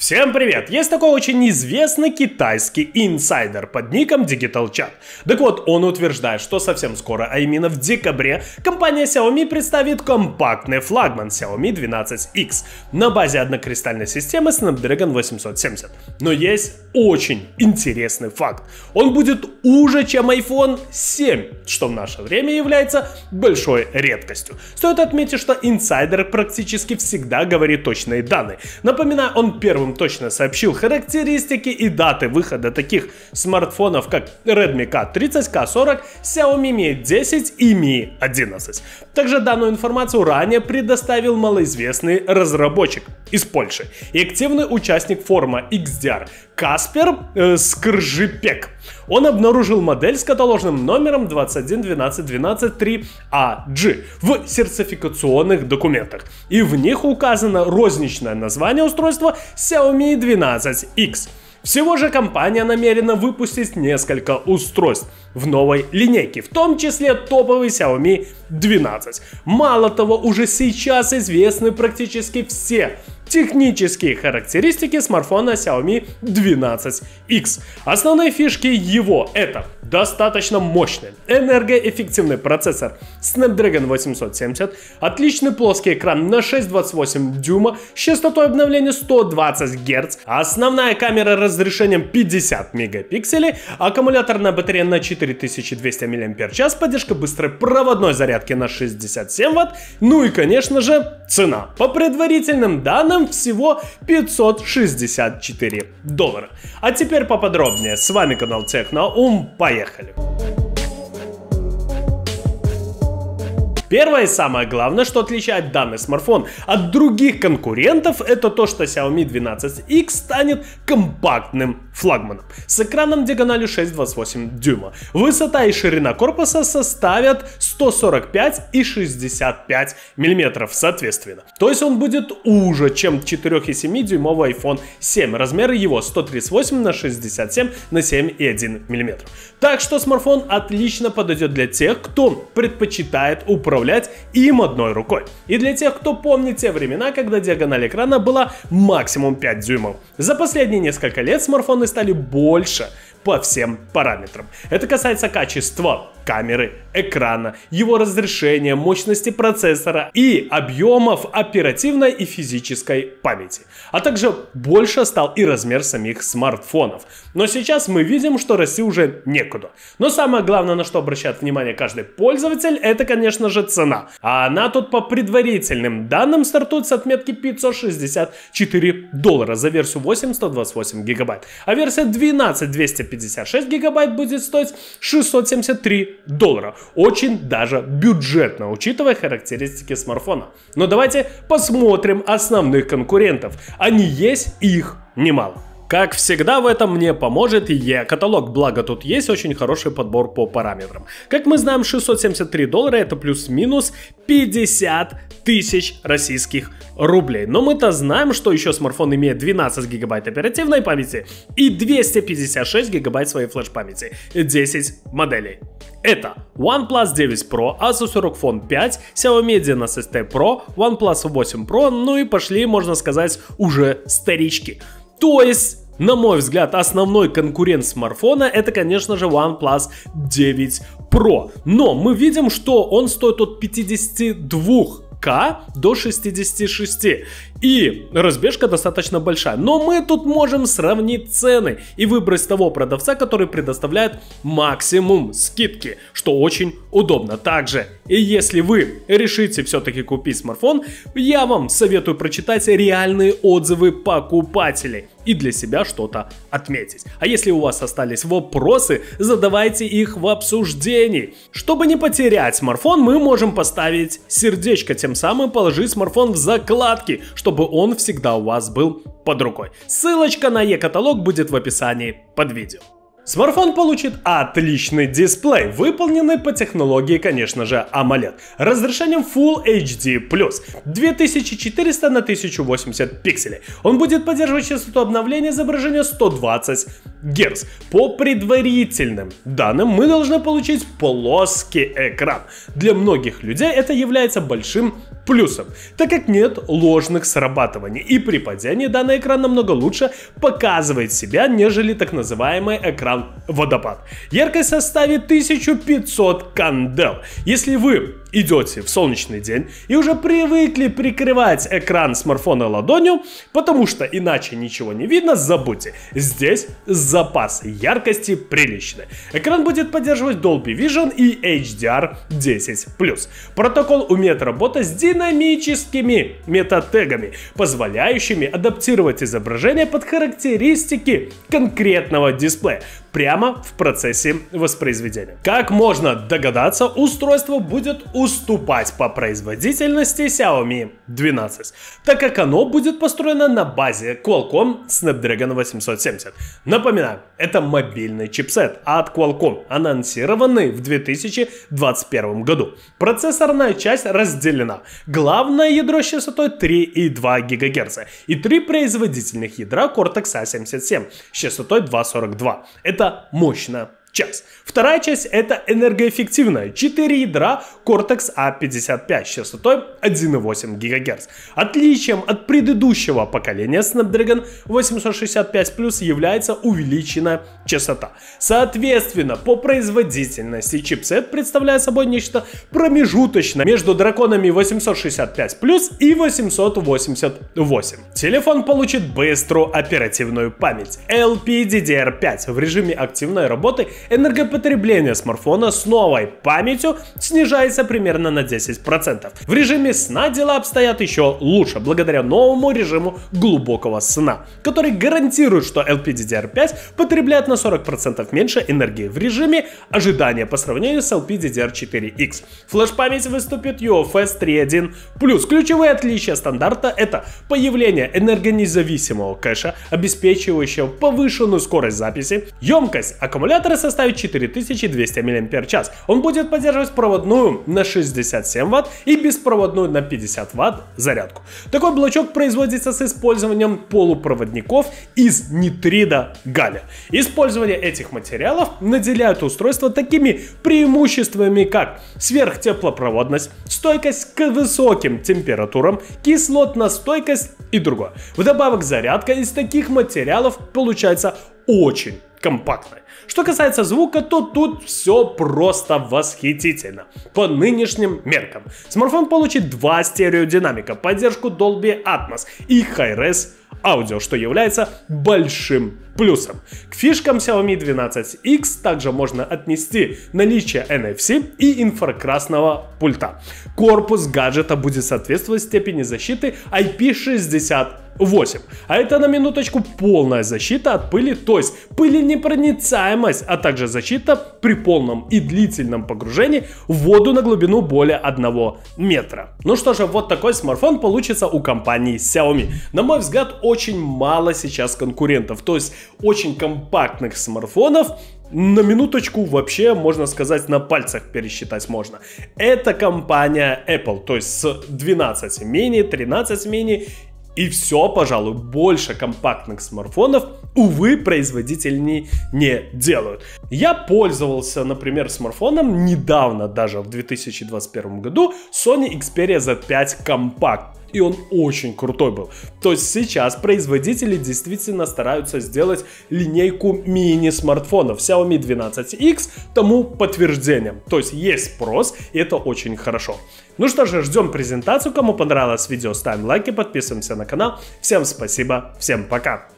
Всем привет! Есть такой очень известный китайский инсайдер под ником Digital Chat. Так вот, он утверждает, что совсем скоро, а именно в декабре, компания Xiaomi представит компактный флагман Xiaomi 12X на базе однокристальной системы Snapdragon 870. Но есть очень интересный факт. Он будет уже, чем iPhone 7, что в наше время является большой редкостью. Стоит отметить, что инсайдер практически всегда говорит точные данные. Напоминаю, он первым точно сообщил характеристики и даты выхода таких смартфонов, как Redmi K30, K40, Xiaomi Mi 10 и Mi 11. Также данную информацию ранее предоставил малоизвестный разработчик из Польши и активный участник форума XDR Каспер Скржипек. Он обнаружил модель с каталожным номером 2112123AG в сертификационных документах, и в них указано розничное название устройства Xiaomi 12X. Всего же компания намерена выпустить несколько устройств в новой линейке, в том числе топовый Xiaomi 12. Мало того, уже сейчас известны практически все технические характеристики смартфона Xiaomi 12X. Основные фишки его — это достаточно мощный, энергоэффективный процессор Snapdragon 870, отличный плоский экран на 6,28 дюйма с частотой обновления 120 Гц, основная камера разрешением 50 мегапикселей, аккумуляторная батарея на 4200 мАч, поддержка быстрой проводной зарядки на 67 Вт, ну и, конечно же, цена. По предварительным данным, всего $564. А теперь поподробнее. С вами канал Техноум. Поехали! Первое и самое главное, что отличает данный смартфон от других конкурентов, это то, что Xiaomi 12X станет компактным флагманом с экраном диагональю 6,28 дюйма. Высота и ширина корпуса составят 145 и 65 мм соответственно. То есть он будет уже, чем 4,7 дюймовый iPhone 7. Размеры его 138 на 67 на 7,1 мм. Так что смартфон отлично подойдет для тех, кто предпочитает управлять им одной рукой. И для тех, кто помнит те времена, когда диагональ экрана была максимум 5 дюймов. За последние несколько лет смартфоны стали больше по всем параметрам. Это касается качества камеры, экрана, его разрешения, мощности процессора и объемов оперативной и физической памяти. А также больше стал и размер самих смартфонов. Но сейчас мы видим, что расти уже некуда. Но самое главное, на что обращает внимание каждый пользователь, это, конечно же, цена. А она тут по предварительным данным стартует с отметки $564 за версию 8 128 гигабайт. А версия 12 256 гигабайт будет стоить $673. Очень даже бюджетно, учитывая характеристики смартфона. Но давайте посмотрим основных конкурентов. Они есть, их немало. Как всегда, в этом мне поможет e-каталог, благо тут есть очень хороший подбор по параметрам. Как мы знаем, $673 это плюс-минус 50 тысяч российских рублей. Но мы-то знаем, что еще смартфон имеет 12 гигабайт оперативной памяти и 256 гигабайт своей флеш-памяти. 10 моделей. Это OnePlus 9 Pro, Asus ROG Phone 5, Xiaomi 11T Pro, OnePlus 8 Pro, ну и пошли, можно сказать, уже старички. То есть, на мой взгляд, основной конкурент смартфона это, конечно же, OnePlus 9 Pro. Но мы видим, что он стоит от 52К до 66. И разбежка достаточно большая. Но мы тут можем сравнить цены и выбрать того продавца, который предоставляет максимум скидки, что очень удобно. Также, и если вы решите все-таки купить смартфон, я вам советую прочитать реальные отзывы покупателей и для себя что-то отметить. А если у вас остались вопросы, задавайте их в обсуждении. Чтобы не потерять смартфон, мы можем поставить сердечко, тем самым положить смартфон в закладки, чтобы он всегда у вас был под рукой. Ссылочка на e-каталог будет в описании под видео. Смартфон получит отличный дисплей, выполненный по технологии, конечно же, AMOLED, разрешением Full HD+, 2400 на 1080 пикселей. Он будет поддерживать частоту обновления изображения 120 Гц. По предварительным данным, мы должны получить плоский экран. Для многих людей это является большим плюсом, так как нет ложных срабатываний, и при падении данный экран намного лучше показывает себя, нежели так называемый экран водопад. Яркость составит 1500 кандел. Если вы идете в солнечный день и уже привыкли прикрывать экран смартфона ладонью, потому что иначе ничего не видно, забудьте. Здесь запасы яркости приличные. Экран будет поддерживать Dolby Vision и HDR10+. Протокол умеет работать с динамическими метатегами, позволяющими адаптировать изображение под характеристики конкретного дисплея прямо в процессе воспроизведения. Как можно догадаться, устройство будет уступать по производительности Xiaomi 12, так как оно будет построено на базе Qualcomm Snapdragon 870. Напоминаю, это мобильный чипсет от Qualcomm, анонсированный в 2021 году. Процессорная часть разделена. Главное ядро с частотой 3,2 ГГц и 3 производительных ядра Cortex-A77 с частотой 2,42. Это мощная часть. Вторая часть — это энергоэффективная. 4 ядра Cortex-A55 с частотой 1,8 ГГц. Отличием от предыдущего поколения Snapdragon 865 Plus является увеличенная частота. Соответственно, по производительности чипсет представляет собой нечто промежуточное между драконами 865 Plus и 888. Телефон получит быструю оперативную память LPDDR5. В режиме активной работы энергопотребление смартфона с новой памятью снижается примерно на 10%. В режиме сна дела обстоят еще лучше, благодаря новому режиму глубокого сна, который гарантирует, что LPDDR5 потребляет на 40% меньше энергии в режиме ожидания по сравнению с LPDDR4X. Флеш-память выступит UFS 3.1+. Ключевые отличия стандарта — это появление энергонезависимого кэша, обеспечивающего повышенную скорость записи. Емкость аккумулятора составит 4200 мАч. Он будет поддерживать проводную на 67 Вт и беспроводную на 50 Вт зарядку. Такой блочок производится с использованием полупроводников из нитрида галлия. Использование этих материалов наделяет устройство такими преимуществами, как сверхтеплопроводность, стойкость к высоким температурам, кислотностойкость и другое. Вдобавок, зарядка из таких материалов получается очень компактной. Что касается звука, то тут все просто восхитительно. По нынешним меркам смартфон получит 2 стереодинамика, поддержку Dolby Atmos и Hi-Res аудио, что является большим плюсом. К фишкам Xiaomi 12X также можно отнести наличие NFC и инфракрасного пульта. Корпус гаджета будет соответствовать степени защиты IP68. А это, на минуточку, полная защита от пыли, то есть пыленепроницаемость, а также защита при полном и длительном погружении в воду на глубину более 1 метра. Ну что же, вот такой смартфон получится у компании Xiaomi. На мой взгляд, очень мало сейчас конкурентов, то есть очень компактных смартфонов. На минуточку вообще, можно сказать, на пальцах пересчитать можно. Это компания Apple, то есть с 12 mini, 13 mini и все, пожалуй, больше компактных смартфонов, увы, производители не делают. Я пользовался, например, смартфоном недавно, даже в 2021 году, Sony Xperia Z5 Compact. И он очень крутой был. То есть сейчас производители действительно стараются сделать линейку мини-смартфонов. Xiaomi 12X тому подтверждением. То есть есть спрос, и это очень хорошо. Ну что же, ждем презентацию. Кому понравилось видео, ставим лайки, подписываемся на канал. Всем спасибо, всем пока.